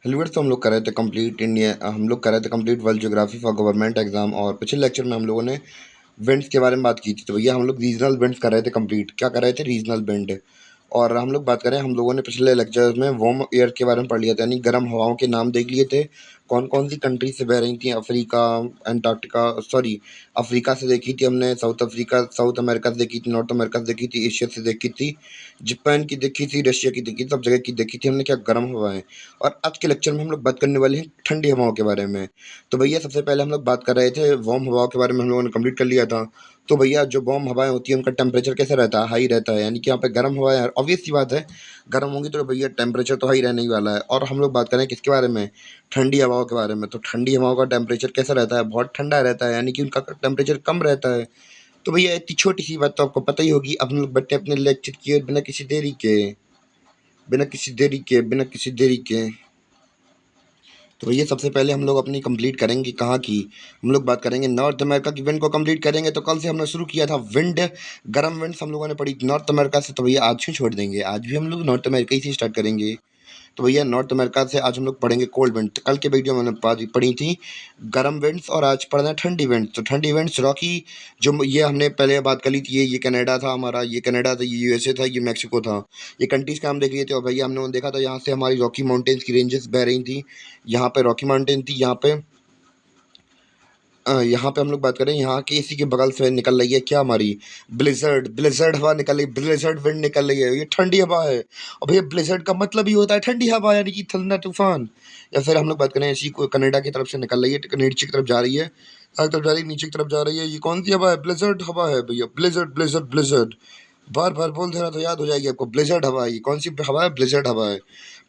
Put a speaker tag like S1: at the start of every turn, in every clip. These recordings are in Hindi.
S1: हेलवेट तो हम लोग कर रहे थे complete world geography for government exam. और पिछले लेक्चर में हम लोगों ने विंड्स के बारे में बात की थी। तो भैया हम लोग रीजनल विंड्स कर रहे थे कंप्लीट। क्या कर रहे थे? Regional wind. और हम लोग बात करें, हम लोगों ने पिछले लेक्चर्स में वार्म एयर के बारे में पढ़ लिया था, यानी गर्म हवाओं के नाम देख लिए थे। कौन कौन सी कंट्री से बह रही थी? अफ्रीका, अंटार्कटिका, सॉरी, अफ्रीका से देखी थी हमने, साउथ अफ्रीका, साउथ अमेरिका से देखी थी, नॉर्थ अमेरिका से देखी थी, एशिया से देखी थी, जापान की देखी थी, रशिया की देखी थी, सब जगह की देखी थी हमने क्या गर्म हवाएं। और आज के लेक्चर में हम लोग बात करने वाले हैं ठंडी हवाओं के बारे में। तो भैया सबसे पहले हम लोग बात कर रहे थे वार्म हवाओं के बारे में, हम लोगों ने कंप्लीट कर लिया था। तो भैया जो वार्म हवाएं होती है उनका टेम्परेचर कैसे रहता है? हाई रहता है, यानी कि यहाँ पे गर्म हवाएं, ऑब्वियस सी बात है, गर्म होंगी तो भैया टेम्परेचर तो हाई रहने ही वाला है। और हम लोग बात करें किसके बारे में? ठंडी हवाओं के बारे में। तो ठंडी हवाओं का टेम्परेचर कैसा रहता है? बहुत ठंडा रहता है, यानी कि उनका टेम्परेचर कम रहता है। तो भैया इतनी छोटी सी बात तो आपको पता ही होगी। अब हम लोग बढ़ते हैं अपने लेक्चर की ओर बिना किसी देरी के। तो भैया सबसे पहले हम लोग अपनी कंप्लीट करेंगे कहाँ की? हम लोग बात करेंगे नॉर्थ अमेरिका की विंड को कंप्लीट करेंगे। तो कल से हमने शुरू किया था विंड, गर्म विंड्स हम लोगों ने पढ़ी नॉर्थ अमेरिका से। तो भैया आज क्यों छोड़ देंगे? आज भी हम लोग नॉर्थ अमेरिका ही से स्टार्ट करेंगे। तो भैया नॉर्थ अमेरिका से आज हम लोग पढ़ेंगे कोल्ड विंड। तो कल के वीडियो में मैंने पढ़ी थी गर्म विंड्स, और आज पढ़ना है ठंडी विंड्स। तो ठंडी विंड्स रॉकी, जो ये हमने पहले बात कर ली थी, ये कनाडा था हमारा, ये कनाडा था, ये यूएसए था, ये मैक्सिको था। ये कंट्रीज का हम देख लिए थे। और भैया हमने देखा था यहाँ से हमारी रॉकी माउंटेन्स की रेंजेस बह रही थी। यहाँ पे रॉकी माउंटेन थी, यहाँ पे हम लोग बात करें, यहाँ की इसी के बगल से निकल रही है क्या हमारी? ब्लिजर्ड, ब्लिजर्ड हवा निकल रही, ब्लिजर्ड विंड निकल रही है। ये ठंडी हवा है। और भैया ब्लिजर्ड का मतलब ही होता है ठंडी हवा, यानी कि ठंडा तूफान। या फिर हम लोग बात करें, इसी को कनाडा की तरफ से निकल रही है, नीचे की तरफ जा रही है, आगे तरफ जा रही है, नीचे की तरफ जा रही है। ये कौन सी हवा है? ब्लिजर्ड हवा है भैया, ब्लिजर्ड ब्लिजर्ड ब्लिजर्ड। बार बार बोल दे रहा तो याद हो जाएगी आपको, ब्लिजर्ड हवा है। ये कौन सी हवा है? ब्लिजर्ड हवा है।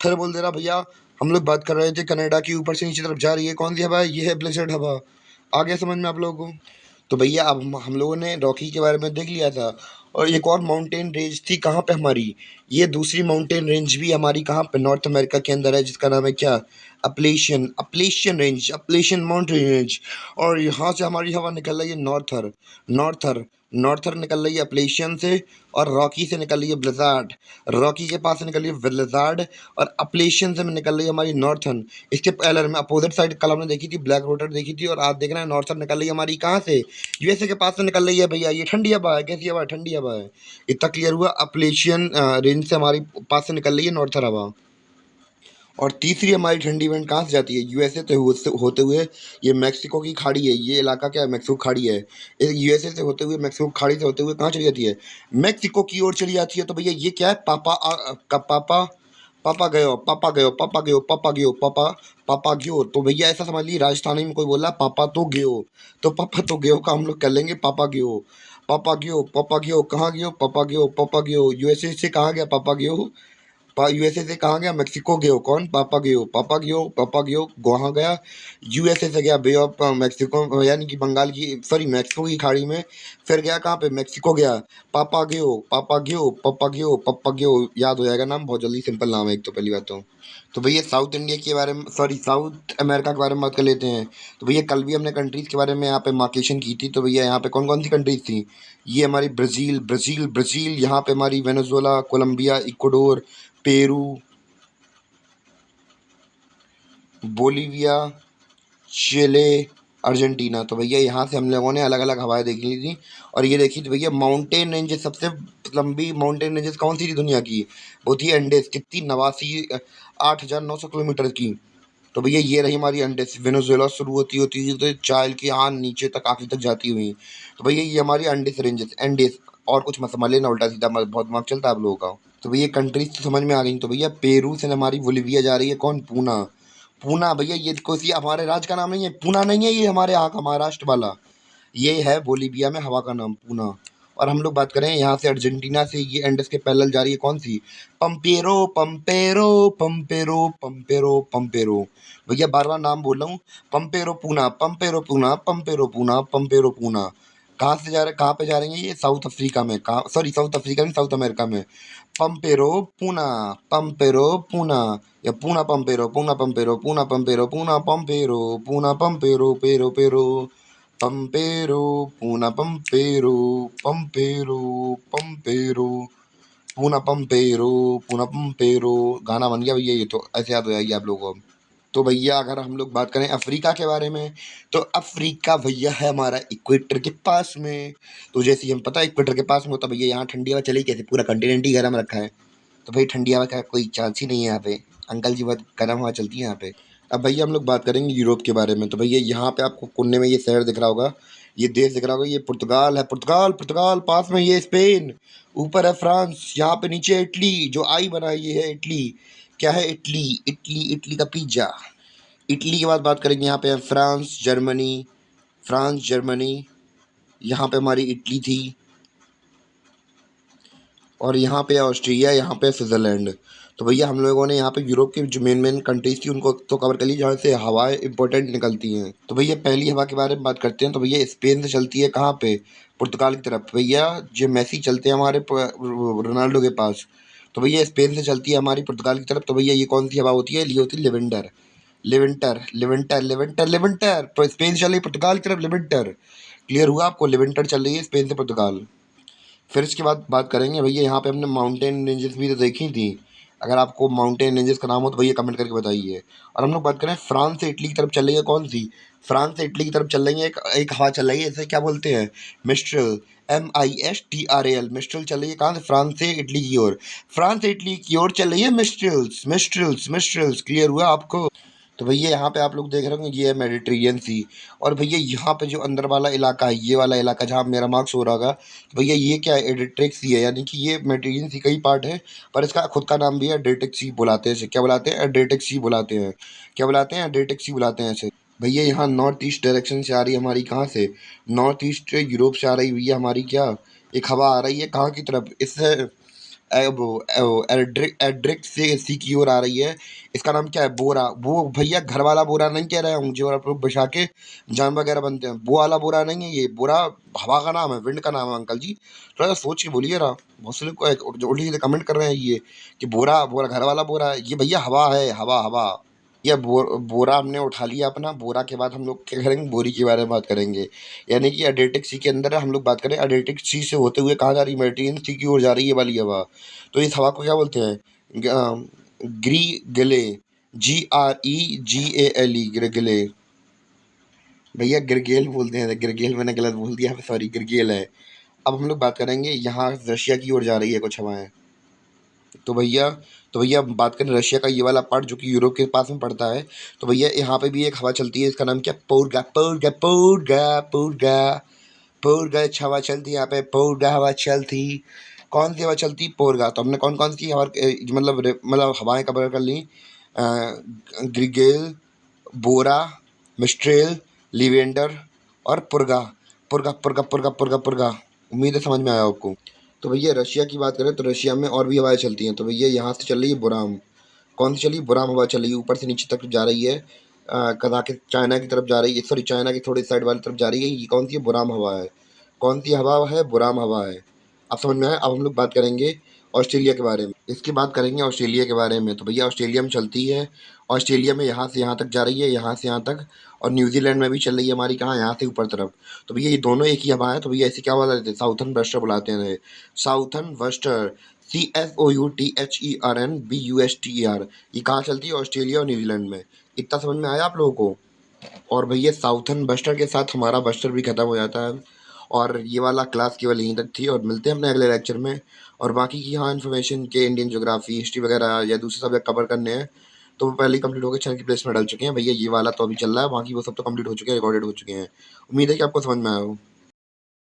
S1: फिर बोल दे रहा भैया, हम लोग बात कर रहे थे कनाडा की ऊपर से नीचे तरफ जा रही है, कौन सी हवा है? ये है ब्लिजर्ड हवा। आ गया समझ में आप लोगों को? तो भैया अब हम लोगों ने रॉकी के बारे में देख लिया था। और एक और माउंटेन रेंज थी कहाँ पे हमारी? ये दूसरी माउंटेन रेंज भी हमारी कहाँ पे? नॉर्थ अमेरिका के अंदर है, जिसका नाम है क्या? Appalachian, Appalachian range, Appalachian mountain range. और यहाँ से हमारी हवा निकल रही है नॉर्थर, नॉर्थर, नॉर्थर निकल रही है अपलेशियन से। और रॉकी से निकल रही है ब्लिज़ार्ड, रॉकी के पास से निकल रही है ब्लिज़ार्ड। और अपलेशियन से निकल रही है हमारी नॉर्थन। इसके पहले में अपोजिट साइड कल हमने देखी थी, ब्लैक वाटर देखी थी, और आज देख रहे हैं नॉर्थन निकल रही है हमारी कहाँ से? यूएसए के पास से निकल रही है भैया। ये ठंडी हवा है। कैसी हवा है? ठंडी हवा है। इतना क्लियर हुआ? अपलेशियन रेंज से हमारी पास से निकल रही है नॉर्थर हवा। और तीसरी हमारी ठंडी इवेंट कहाँ से जाती है? यूएसए से होते हुए, ये मैक्सिको की खाड़ी है, ये इलाका क्या है? मैक्सिको खाड़ी है। यूएसए से होते हुए, मैक्सिको खाड़ी से होते हुए कहाँ चली जाती है? मैक्सिको की ओर चली जाती है। तो भैया ये क्या है? पापा, पापा गयो, पापा गयो, पापा गयो, पापा गयो, पापा, पापा गयो। तो भैया ऐसा समझ लीजिए, राजस्थानी में कोई बोला पापा तो गयो, तो पापा तो गयो का हम लोग कर लेंगे पापा गयो। पापा गयो, पापा गयो, कहाँ गयो? पापा गयो, पापा गयो। यूएसए से कहाँ गया पापा गयो? यूएसए से कहाँ गया? मैक्सिको गयो। कौन? पापा गयो, पापा गयो, पापा गयो कहाँ गया? यूएसए से गया बे ऑफ मैक्सिको, यानी कि बंगाल की, सॉरी, मैक्सिको की खाड़ी में। फिर गया कहाँ पे? मैक्सिको गया। पापा गयो, पापा गयो, पापा गयो, पापा गयो। याद हो जाएगा नाम, बहुत जल्दी, सिंपल नाम है एक तो, पहली बात तो भैया साउथ इंडिया के बारे में, सॉरी, साउथ अमेरिका के बारे में बात कर लेते हैं। तो भैया कल भी हमने कंट्रीज के बारे में यहाँ पे मार्केशन की थी। तो भैया यहाँ पे कौन कौन सी कंट्रीज थी? ये हमारी ब्राज़ील, ब्राज़ील, ब्राज़ील। यहाँ पे हमारी Venezuela, Colombia, Ecuador, Peru, Bolivia, Chile, Argentina. तो भैया यहाँ से हम लोगों ने अलग अलग हवाएं देख ली थी। और ये देखी थी भैया माउंटेन रेंजेस, सबसे लंबी माउंटेन रेंजेस कौन सी थी दुनिया की? वो थी एंडेस। कितनी? 89,800 की। तो भैया ये रही हमारी एंडेस। वेनेजुएला शुरू होती होती हुई तो चायल की आन नीचे तक, आखिरी तक जाती हुई। तो भैया ये हमारी एंडेस रेंजेस, एंडेस। और कुछ मत समझ लेना उल्टा सीधा, बहुत दिमाग चलता है आप लोगों का। तो भैया कंट्रीज तो समझ में आ गई। तो भैया पेरू से हमारी बोलीविया जा रही है, कौन? पूना, पूना। भैया ये कोई हमारे राज्य का नाम नहीं है, पूना नहीं है, ये हमारे यहाँ का महाराष्ट्र वाला, ये है बोलीविया में हवा का नाम, पूना। और हम लोग बात करें यहाँ से अर्जेंटीना से, ये एंडस के पैरेलल जा रही है, कौन सी? पंपेरो, पंपेरो, पंपेरो, पंपेरो, पंपेरो। भैया बार बार नाम बोल रहा हूँ। पंपेरो पूना, पंपेरो पूना, पंपेरो पूना, पंपेरो पूना। कहाँ से जा रहे, कहाँ पे जा रही है? ये साउथ अफ्रीका में, कहाँ, सॉरी, साउथ अफ्रीका नहीं, साउथ अमेरिका में। पंपेरो पूना, पंपेरो पूना, या पूना पंपेरो, पूना पंपेरो, पूना पंपेरो, पूना पंपेरो, पूना पंपेरो, पेरो पेरो, पंपेरो, पूना पंपेरो, पंपेरो, पंपेरो, पूना पंपेरो, पूना पंपेरो। गाना बन गया भैया, ये तो ऐसे याद हो जाएगी आप लोगों को। तो भैया अगर हम लोग बात करें अफ्रीका के बारे में, तो अफ्रीका भैया है हमारा इक्वेटर के पास में। तो जैसे ही हम पता है इक्वेटर के पास में होता भैया, यहाँ ठंडी हवा चली कैसे, पूरा कंटिनेंट ही गर्म रखा है। तो भाई ठंडी हवा का कोई चांस ही नहीं है यहाँ पे। अंकल जी बहुत गर्म हवा चलती है यहाँ पे। अब भैया हम लोग बात करेंगे यूरोप के बारे में। तो भैया यहाँ पे आपको कोने में ये शहर दिख रहा होगा, ये देश दिख रहा होगा, ये पुर्तगाल है। पुर्तगाल पुर्तगाल पास में ये स्पेन, ऊपर है फ्रांस, यहाँ पे नीचे इटली, जो आई बना ये है इटली। क्या है इटली, इटली इटली का पिज्जा। इटली के बाद बात करेंगे, यहाँ पे है फ्रांस जर्मनी, फ्रांस जर्मनी, यहाँ पे हमारी इटली थी। और यहाँ पे ऑस्ट्रिया, यहाँ पे स्विट्ज़रलैंड। तो भैया हम लोगों ने यहाँ पे यूरोप की जो मेन मेन कंट्रीज़ थी उनको तो कवर कर ली, जहाँ से हवाएं इंपॉर्टेंट निकलती हैं। तो भैया पहली हवा के बारे में बात करते हैं। तो भैया स्पेन से चलती है कहाँ पे, पुर्तगाल की तरफ। भैया जो मेसी चलते हैं हमारे रोनाल्डो के पास। तो भैया स्पेन से चलती है हमारी पुर्तगाल की तरफ। तो भैया ये कौन सी हवा होती है, ये होती है लेवेंडर, लेवेंटर लेवेंटर लेवेंटर लेवेंटर। तो स्पेन से चल रही है पुर्तगाल की तरफ लेवेंटर। क्लियर हुआ आपको, लेवेंटर चल रही है स्पेन से पुर्तगाल। फिर इसके बाद बात करेंगे भैया, यहाँ पे हमने माउंटेन रेंजेस भी तो देखी थी। अगर आपको माउंटेन रेंजेस का नाम हो तो भैया कमेंट करके बताइए। और हम लोग बात करें फ्रांस से इटली की तरफ चल रही है कौन सी, फ्रांस से इटली की तरफ चल रही है एक एक हवा चल रही है, इसे क्या बोलते हैं, मिस्ट्रल, MISTRAL। मिस्ट्रल चल रही है कहाँ से, फ्रांस से इटली की ओर। फ्रांस से इटली की ओर चल रही है मिस्ट्रल्स मिस्ट्रल्स मिस्ट्रल्स। क्लियर हुआ आपको। तो भैया यहाँ पे आप लोग देख रहे होंगे ये है मेडिटेरियन सी। और भैया यहाँ पे जो अंदर वाला इलाका है, ये वाला इलाका जहाँ मेरा मार्क्स हो रहा होगा, तो भैया ये क्या है, एडिट्रिक सी है, यानी कि ये मेडिटेरियन सी का ही पार्ट है। पर इसका खुद का नाम भी है, एड्रियाटिक सी बुलाते हैं इसे। क्या बुलाते हैं, एड्रियाटिक सी बुलाते हैं। क्या बुलाते हैं, एड्रियाटिक सी बुलाते हैं इसे। भैया यहाँ नॉर्थ ईस्ट डायरेक्शन से आ रही है हमारी, कहाँ से, नॉर्थ ईस्ट यूरोप से आ रही है भैया हमारी क्या, एक हवा आ रही है कहाँ की तरफ, इससे एड्रिक एड्रिक से सी की ओर आ रही है। इसका नाम क्या है, बोरा। वो भैया घर वाला बोरा नहीं कह रहे हैं जो आप लोग बिछा के जाम वगैरह बनते हैं, वो वाला बोरा नहीं है, ये बोरा हवा का नाम है, विंड का नाम है अंकल जी। थोड़ा सा सोच के बोलिए रहा, बहुत से लोग उल्टी सीधे कमेंट कर रहे हैं ये कि बोरा बोरा घर वाला बोरा है, ये भैया हवा है, हवा हवा। या बोरा हमने उठा लिया अपना। बोरा के बाद हम लोग क्या करेंगे, बोरी के बारे में बात करेंगे। यानी कि एड्रियाटिक सी के अंदर हम लोग बात करें, एड्रियाटिक सी से होते हुए कहाँ जा रही है, मेडिटेरियन सी की ओर जा रही है ये वाली हवा। तो इस हवा को क्या बोलते हैं, ग्री गिले, GREGALE, गिरगिले। भैया गिरगेल बोलते हैं, गिरगेल मैंने गलत बोल दिया, सॉरी, गिरगेल है। अब हम लोग बात करेंगे, यहाँ रशिया की ओर जा रही है कुछ हवाएं। तो भैया बात करें रशिया का ये वाला पार्ट जो कि यूरोप के पास में पड़ता है। तो भैया यहाँ पे भी एक हवा चलती है, इसका नाम क्या, पोरगा पोरगा पोरगा पोरगा पोरगा हवा चलती है यहाँ पे, पोरगा हवा चलती। कौन सी हवा चलती, पोरगा। तो हमने कौन कौन सी हवा मतलब हवाएं कवर कर ली, ग्रिगेल, बोरा, मिस्ट्रेल, लिवेंडर और पुरगा पुरगा पुरगा पुरगा पुरगा पुरगा। उम्मीद है समझ में आया आपको। तो भैया रशिया की बात करें तो रशिया में और भी हवाएं चलती हैं। तो भैया यहाँ से चल रही है बुराम। कौन सी चली, बुराम हवा चल रही है, ऊपर से नीचे तक जा रही है, कजाकिस्तान चाइना की तरफ जा रही है, सॉरी चाइना की थोड़ी साइड वाली तरफ जा रही है। ये कौन सी है, बुराम हवा है। कौन सी हवा है, बुराम हवा है। अब समझ में आया। अब हम लोग बात करेंगे ऑस्ट्रेलिया के बारे में। इसकी बात करेंगे ऑस्ट्रेलिया के बारे में। तो भैया ऑस्ट्रेलिया में चलती है, ऑस्ट्रेलिया में यहाँ से यहाँ तक जा रही है, यहाँ से यहाँ तक। और न्यूजीलैंड में भी चल रही है हमारी, कहाँ, यहाँ से ऊपर तरफ। तो भैया ये दोनों एक ही हवा है। तो भैया ऐसे क्या बुलाते हैं, साउथर्न वेस्टर बुलाते हैं, साउथर्न वेस्टर, SOUTHERN BUSTER। ये कहाँ चलती है, ऑस्ट्रेलिया और न्यूजीलैंड में। इतना समझ में आया आप लोगों को। और भैया साउथर्न बस्टर के साथ हमारा बस्टर भी खत्म हो जाता है। और ये वाला क्लास केवल यहीं तक थी, और मिलते हैं अपने अगले लेक्चर में। और बाकी की यहाँ इन्फॉर्मेशन के इंडियन ज्योग्राफी, हिस्ट्री वगैरह या दूसरे सब्जेक्ट कवर करने हैं तो वो पहले ही कंप्लीट हो गए, चैनल की प्लेलिस्ट में डाल चुके हैं भैया। ये वाला तो अभी चल रहा है, बाकी वो सब तो कंप्लीट हो चुके हैं, रिकॉर्डेड हो चुके हैं। उम्मीद है कि आपको समझ में आया हो।